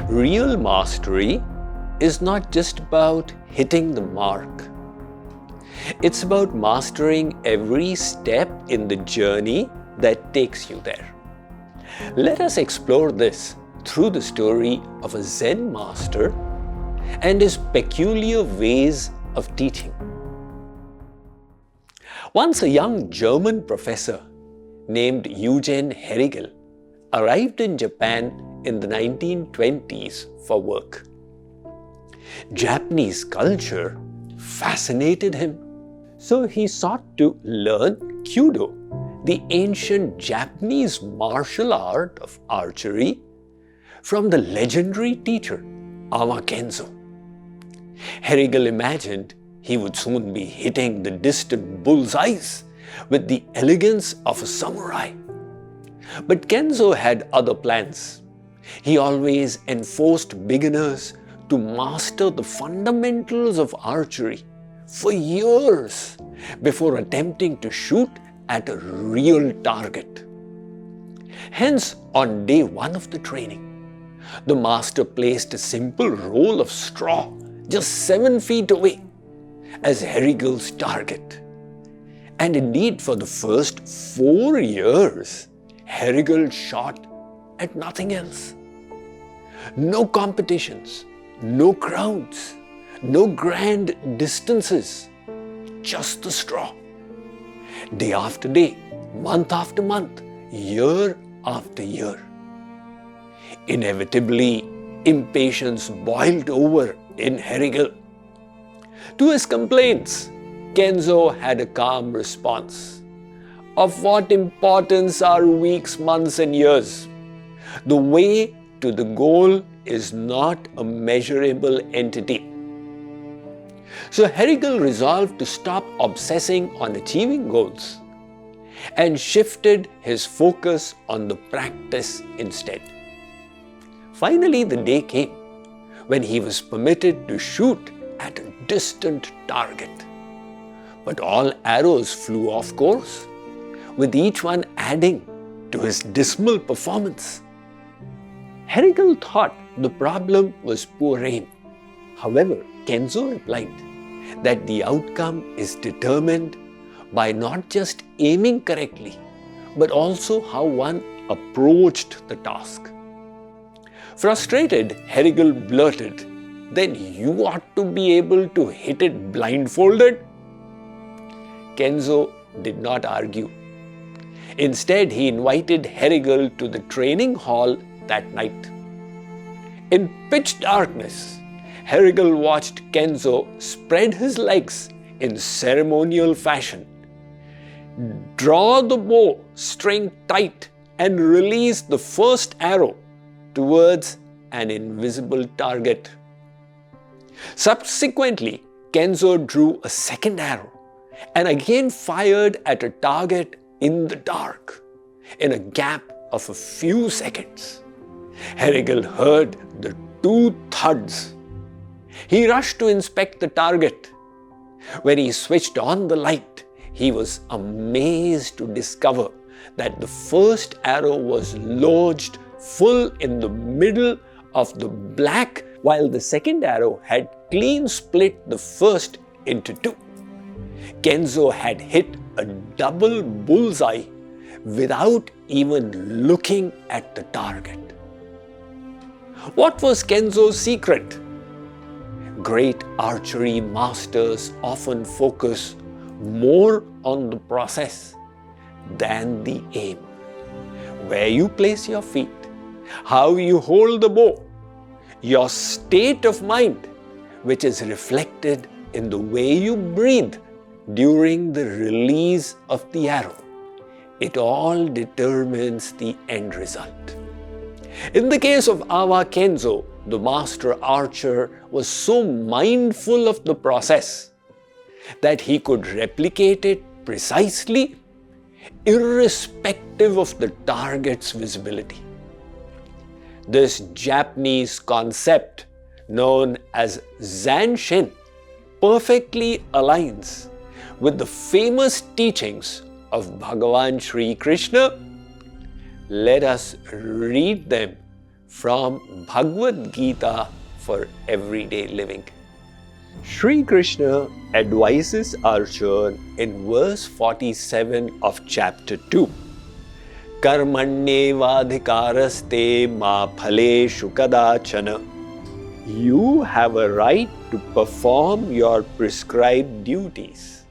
Real mastery is not just about hitting the mark. It's about mastering every step in the journey that takes you there. Let us explore this through the story of a Zen master and his peculiar ways of teaching. Once a young German professor named Eugen Herrigel arrived in Japan in the 1920s for work. Japanese culture fascinated him, so he sought to learn Kyudo, the ancient Japanese martial art of archery, from the legendary teacher Awa Kenzo. Herrigel imagined he would soon be hitting the distant bullseyes with the elegance of a samurai. But Kenzo had other plans. He always enforced beginners to master the fundamentals of archery for years before attempting to shoot at a real target. Hence, on day one of the training, the master placed a simple roll of straw just 7 feet away as Herrigel's target. And indeed, for the first 4 years, Herrigel shot at nothing else. No competitions, no crowds, no grand distances, just the straw. Day after day, month after month, year after year. Inevitably, impatience boiled over in Herrigel. To his complaints, Kenzo had a calm response. Of what importance are weeks, months, and years? The way to the goal is not a measurable entity. So Herrigel resolved to stop obsessing on achieving goals and shifted his focus on the practice instead. Finally, the day came when he was permitted to shoot at a distant target. But all arrows flew off course, with each one adding to his dismal performance. Herrigel thought the problem was poor aim. However, Kenzo replied that the outcome is determined by not just aiming correctly, but also how one approached the task. Frustrated, Herrigel blurted, "Then you ought to be able to hit it blindfolded." Kenzo did not argue. Instead, he invited Herrigel to the training hall that night. In pitch darkness, Herrigel watched Kenzo spread his legs in ceremonial fashion, draw the bow string tight, and release the first arrow towards an invisible target. Subsequently, Kenzo drew a second arrow and again fired at a target in the dark, in a gap of a few seconds. Herrigel heard the 2 thuds. He rushed to inspect the target. When he switched on the light, he was amazed to discover that the first arrow was lodged full in the middle of the black, while the second arrow had clean split the first into 2. Kenzo had hit a double bullseye without even looking at the target. What was Kenzo's secret? Great archery masters often focus more on the process than the aim. Where you place your feet, how you hold the bow, your state of mind, which is reflected in the way you breathe during the release of the arrow. It all determines the end result. In the case of Awa Kenzo, the master archer was so mindful of the process that he could replicate it precisely, irrespective of the target's visibility. This Japanese concept, known as Zanshin, perfectly aligns with the famous teachings of Bhagavan Shree Krishna. Let us read them from Bhagavad Gita for everyday living. Shree Krishna advises Arjun in verse 47 of chapter 2. Karmanyevadhikaraste ma phaleshu kadachana. You have a right to perform your prescribed duties,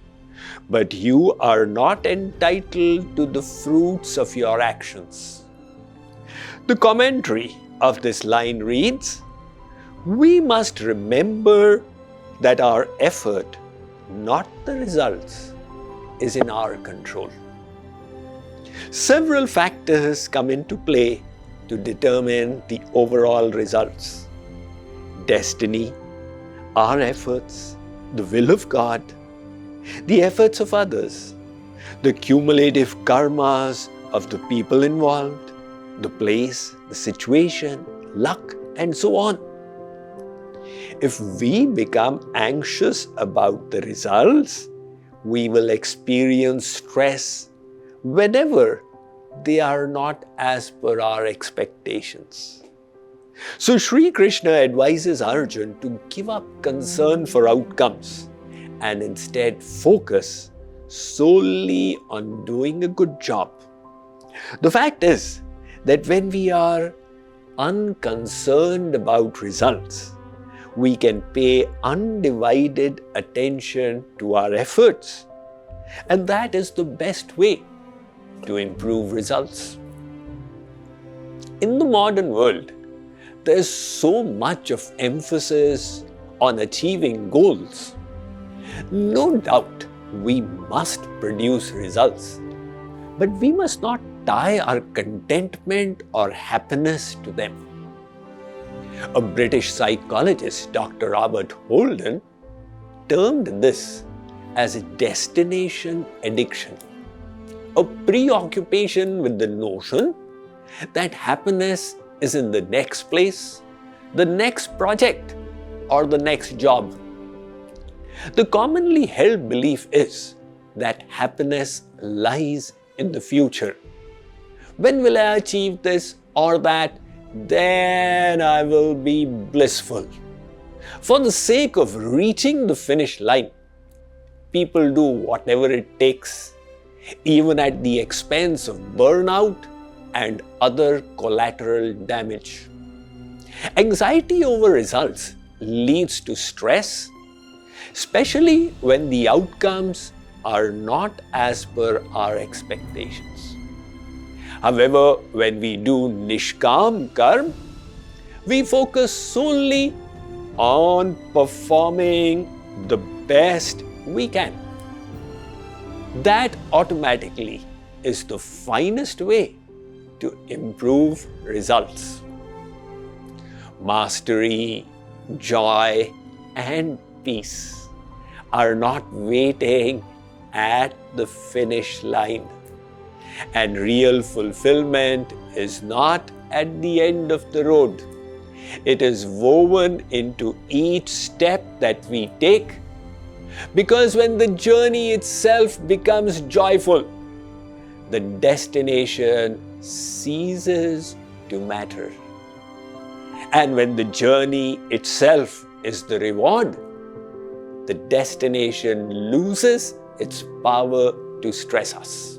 but you are not entitled to the fruits of your actions. The commentary of this line reads, we must remember that our effort, not the results, is in our control. Several factors come into play to determine the overall results. Destiny, our efforts, the will of God, the efforts of others, the cumulative karmas of the people involved, the place, the situation, luck, and so on. If we become anxious about the results, we will experience stress whenever they are not as per our expectations. So Sri Krishna advises Arjun to give up concern for outcomes and instead focus solely on doing a good job. The fact is that when we are unconcerned about results, we can pay undivided attention to our efforts, and that is the best way to improve results. In the modern world, there is so much of emphasis on achieving goals. No doubt we must produce results, but we must not tie our contentment or happiness to them. A British psychologist, Dr. Robert Holden, termed this as a destination addiction, a preoccupation with the notion that happiness is in the next place, the next project, or the next job. The commonly held belief is that happiness lies in the future. When will I achieve this or that? Then I will be blissful. For the sake of reaching the finish line, people do whatever it takes, even at the expense of burnout and other collateral damage. Anxiety over results leads to stress, especially when the outcomes are not as per our expectations. However, when we do Nishkam karma, we focus solely on performing the best we can. That automatically is the finest way to improve results. Mastery, joy, and peace are not waiting at the finish line. And real fulfillment is not at the end of the road. It is woven into each step that we take, because when the journey itself becomes joyful, the destination ceases to matter. And when the journey itself is the reward, the destination loses its power to stress us.